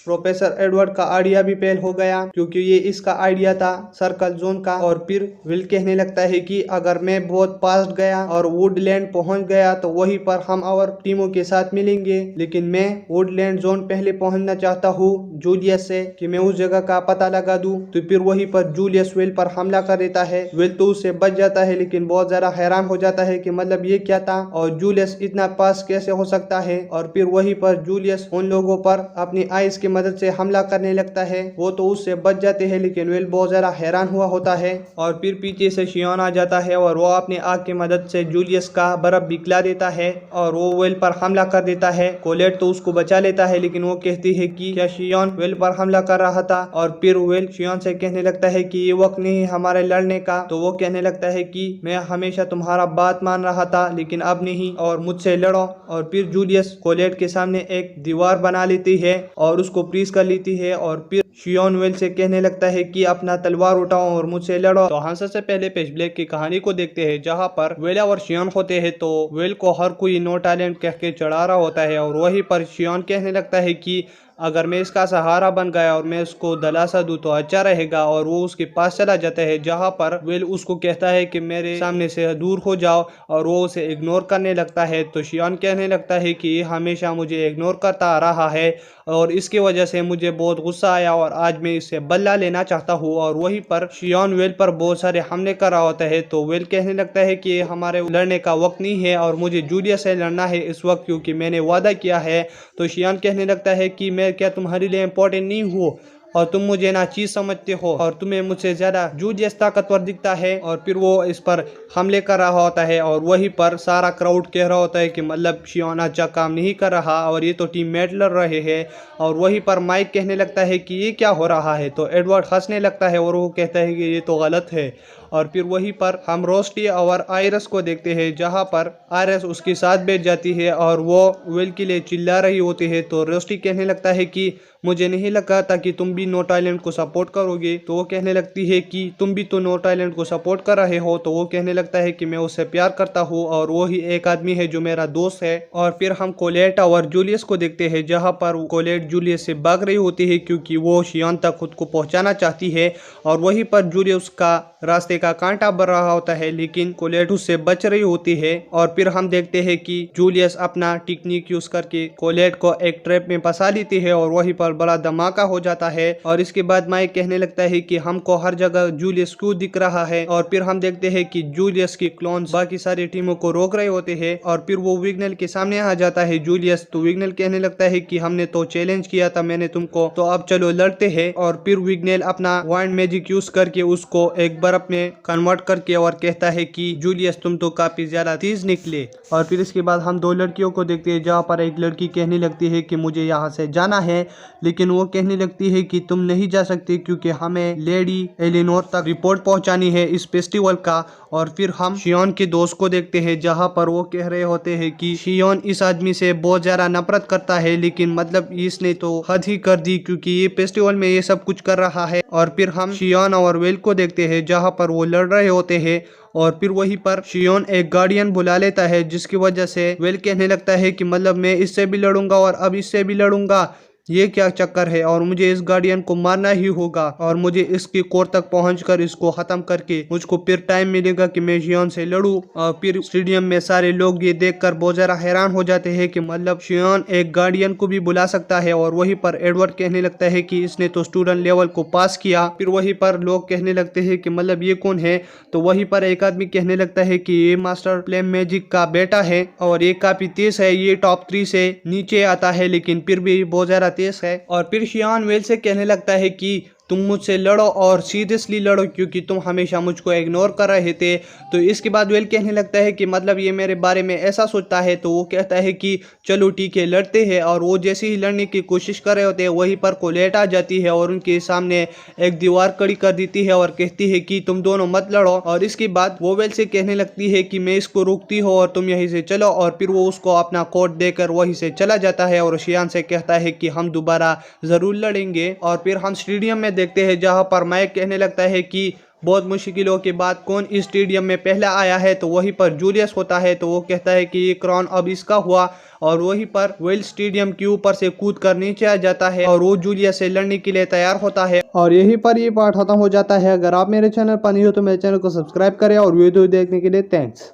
प्रोफेसर एडवर्ड का आइडिया भी फेल हो गया क्योंकि ये इसका आइडिया था सर्कल जोन का। और फिर विल कहने लगता है कि अगर मैं बहुत पास गया और वुडलैंड पहुंच गया तो वहीं पर हम और टीमों के साथ मिलेंगे, लेकिन मैं वुडलैंड जोन पहले पहुंचना चाहता हूँ जूलियस से कि मैं उस जगह का पता लगा दूं। तो फिर वहीं पर जूलियस विल पर हमला कर देता है। विल तो उससे बच जाता है लेकिन बहुत ज्यादा हैरान हो जाता है कि मतलब ये क्या था और जूलियस इतना पास कैसे हो सकता है। और फिर वहीं पर जूलियस उन लोगों पर अपनी आइस की मदद से हमला करने लगता है। वो तो उससे बच जाते हैं लेकिन विल बहुत ज्यादा हैरान हुआ होता है। और फिर पीछे से शियोन आ जाता है और वो अपनी आग की मदद से जूलियस का बर्फ बिखला देता है और वो विल पर हमला कर देता है। कोलेट तो उसको बचा लेता है लेकिन वो कहती है कि क्या शियोन विल पर हमला कर रहा था। और फिर विल शियोन से कहने लगता है कि ये वक्त नहीं हमारे लड़ने का। तो वो कहने लगता है कि मैं हमेशा तुम्हारा बात मान रहा था लेकिन अब नहीं और मुझसे लड़ो। और फिर जूलियस कोलेट के सामने एक दीवार बना लेती है और उसको फ्रीज कर लेती है। और फिर शियोन विल से कहने लगता है कि अपना तलवार उठाओ और मुझसे लड़ो। तो हम सबसे पहले पेज ब्लैक की कहानी को देखते हैं जहाँ पर विल और शियोन होते हैं। तो विल को हर कोई नो टैलेंट कह के चढ़ा रहा होता है और वहीं पर शियोन कहने लगता है कि अगर मैं इसका सहारा बन गया और मैं उसको दिलासा दूं तो अच्छा रहेगा। और वो उसके पास चला जाता है जहाँ पर विल उसको कहता है कि मेरे सामने से दूर हो जाओ और वो उसे इग्नोर करने लगता है। तो शियोन कहने लगता है कि ये हमेशा मुझे इग्नोर करता आ रहा है और इसकी वजह से मुझे बहुत गुस्सा आया और आज मैं इससे बदला लेना चाहता हूँ। और वहीं पर शियोन विल पर बहुत सारे हमले कर रहा होता है। तो विल कहने लगता है कि हमारे लड़ने का वक्त नहीं है और मुझे जूलियस से लड़ना है इस वक्त क्योंकि मैंने वादा किया है। तो शियोन कहने लगता है कि मैं क्या तुम्हारे लिए इम्पोर्टेंट नहीं हूँ और तुम मुझे ना चीज समझते हो और तुम्हें मुझसे ज्यादा जूलियस ताकतवर दिखता है। और फिर वो इस पर हमले कर रहा होता है और वहीं पर सारा क्राउड कह रहा होता है कि मतलब शियोन अच्छा काम नहीं कर रहा और ये तो टीममेट लड़ रहे हैं। और वहीं पर माइक कहने लगता है कि ये क्या हो रहा है। तो एडवर्ड हंसने लगता है और वो कहता है कि ये तो गलत है। और फिर वहीं पर हम रोस्टी और आयरस को देखते हैं जहां पर आयरस उसके साथ बैठ जाती है और वो विल के लिए चिल्ला रही होती है। तो रोस्टी कहने लगता है कि मुझे नहीं लगा था कि तुम भी नो टैलेंट को सपोर्ट करोगे। तो वो कहने लगती है कि तुम भी तो नो टैलेंट को सपोर्ट कर रहे हो। तो वो कहने लगता है कि मैं उससे प्यार करता हूँ और वो ही एक आदमी है जो मेरा दोस्त है। और फिर हम कोलेट और जूलियस को देखते हैं जहाँ पर कोलेट जूलियस से भाग रही होती है क्योंकि वो शियोन तक खुद को पहुँचाना चाहती है। और वहीं पर जूलियस का रास्ते का कांटा बन रहा होता है लेकिन कोलेट उससे बच रही होती है। और फिर हम देखते हैं कि जूलियस अपना टेक्निक यूज करके कोलेट को एक ट्रैप में फंसा लेती है और वहीं पर बड़ा धमाका हो जाता है। और इसके बाद माइक कहने लगता है कि हमको हर जगह जूलियस क्यों दिख रहा है। और फिर हम देखते हैं कि जूलियस की क्लोन्स बाकी सारी टीमों को रोक रहे होते हैं। और फिर वो विग्नेल के सामने आ जाता है जूलियस। तो विग्नेल कहने लगता है कि हमने तो चैलेंज किया था मैंने तुमको, तो अब चलो लड़ते हैं। और फिर विग्नेल अपना वाइंड मैजिक यूज करके उसको एक बर्फ में कन्वर्ट करके और कहता है कि जूलियस तुम तो काफी ज्यादा तेज निकले। और फिर इसके बाद हम दो लड़कियों को देखते हैं जहाँ पर एक लड़की कहने लगती है कि मुझे यहाँ से जाना है, लेकिन वो कहने लगती है कि तुम नहीं जा सकती क्योंकि हमें लेडी एलिनोर तक रिपोर्ट पहुंचानी है इस फेस्टिवल का। और फिर हम शियोन के दोस्त को देखते हैं जहाँ पर वो कह रहे होते हैं कि शियोन इस आदमी से बहुत ज्यादा नफरत करता है, लेकिन मतलब इसने तो हद ही कर दी क्योंकि ये फेस्टिवल में ये सब कुछ कर रहा है। और फिर हम शियोन और वेल को देखते हैं जहाँ पर वो लड़ रहे होते हैं। और फिर वहीं पर शियोन एक गार्डियन बुला लेता है जिसकी वजह से वेल कहने लगता है कि मतलब मैं इससे भी लड़ूंगा और अब इससे भी लड़ूंगा, ये क्या चक्कर है और मुझे इस गार्डियन को मारना ही होगा और मुझे इसकी कोर तक पहुंचकर इसको खत्म करके मुझको फिर टाइम मिलेगा कि मैं शियोन से लड़ूं। और फिर स्टेडियम में सारे लोग ये देखकर बहुत ज्यादा हैरान हो जाते हैं कि मतलब शियोन एक गार्डियन को भी बुला सकता है। और वहीं पर एडवर्ड कहने लगता है कि इसने तो स्टूडेंट लेवल को पास किया। फिर वहीं पर लोग कहने लगते हैं कि मतलब ये कौन है। तो वहीं पर एक आदमी कहने लगता है कि ये मास्टर फ्लेम मैजिक का बेटा है और ये काफी तेज है, ये टॉप 3 से नीचे आता है लेकिन फिर भी बहुत ज्यादा तेज है। और फिर शियोन वेल से कहने लगता है कि तुम मुझसे लड़ो और सीरियसली लड़ो क्योंकि तुम हमेशा मुझको इग्नोर कर रहे थे। तो इसके बाद वेल कहने लगता है कि मतलब ये मेरे बारे में ऐसा सोचता है। तो वो कहता है कि चलो ठीक है लड़ते हैं। और वो जैसे ही लड़ने की कोशिश कर रहे होते हैं वहीं पर कोलेट आ जाती है और उनके सामने एक दीवार खड़ी कर देती है और कहती है कि तुम दोनों मत लड़ो। और इसके बाद वो वेल से कहने लगती है कि मैं इसको रोकती हूँ और तुम यहीं से चलो। और फिर वो उसको अपना कोट देकर वहीं से चला जाता है और शियान से कहता है कि हम दोबारा जरूर लड़ेंगे। और फिर हम स्टेडियम में देखते हैं जहां पर माइक कहने लगता है कि बहुत मुश्किलों के बाद कौन इस स्टेडियम में पहला आया है, तो वहीं पर जूलियस होता है। तो वो कहता है कि ये क्राउन अब इसका हुआ, और वहीं पर वेल स्टेडियम के ऊपर से कूद कर नीचे आ जाता है और वो जूलियस से लड़ने के लिए तैयार होता है। और यहीं पर ये पार्ट खत्म हो जाता है। अगर आप मेरे चैनल पर नहीं हो तो मेरे चैनल को सब्सक्राइब करें, और वीडियो देखने के लिए थैंक्स।